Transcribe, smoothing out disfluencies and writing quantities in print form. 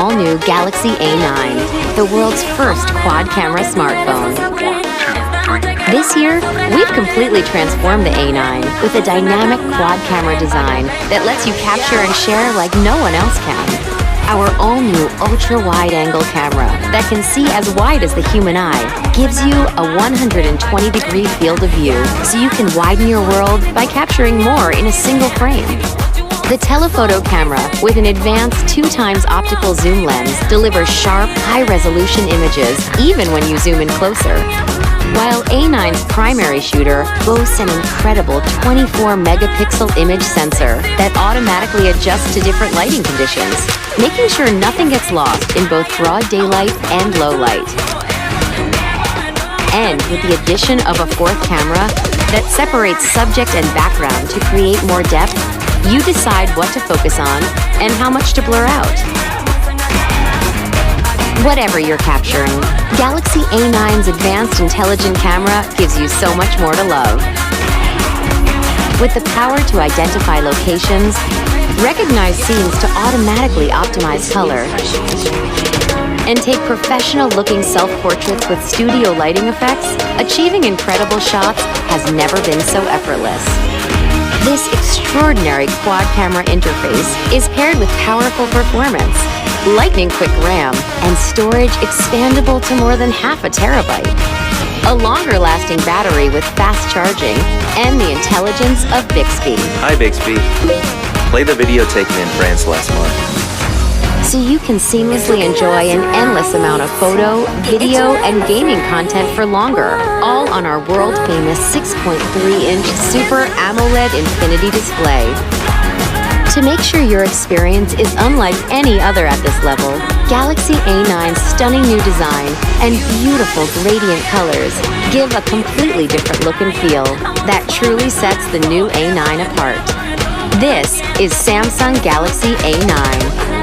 all-new Galaxy A9, the world's first quad-camera smartphone. This year, we've completely transformed the A9 with a dynamic quad-camera design that lets you capture and share like no one else can. Our all-new ultra-wide-angle camera that can see as wide as the human eye gives you a 120-degree field of view, so you can widen your world by capturing more in a single frame. The telephoto camera, with an advanced 2x optical zoom lens, delivers sharp, high-resolution images even when you zoom in closer. While A9's primary shooter boasts an incredible 24-megapixel image sensor that automatically adjusts to different lighting conditions, making sure nothing gets lost in both broad daylight and low light. And with the addition of a fourth camera that separates subject and background to create more depth, you decide what to focus on and how much to blur out. Whatever you're capturing, Galaxy A9's advanced intelligent camera gives you so much more to love. With the power to identify locations, recognize scenes to automatically optimize color, and take professional-looking self-portraits with studio lighting effects, achieving incredible shots has never been so effortless. This extraordinary quad-camera interface is paired with powerful performance, lightning-quick RAM, and storage expandable to more than half a terabyte. A longer-lasting battery with fast charging, and the intelligence of Bixby. Hi Bixby. Play the video taken in France last month. So you can seamlessly enjoy an endless amount of photo, video, and gaming content for longer, all on our world-famous 6.3-inch Super AMOLED Infinity display. To make sure your experience is unlike any other at this level, Galaxy A9's stunning new design and beautiful gradient colors give a completely different look and feel that truly sets the new A9 apart. This is Samsung Galaxy A9.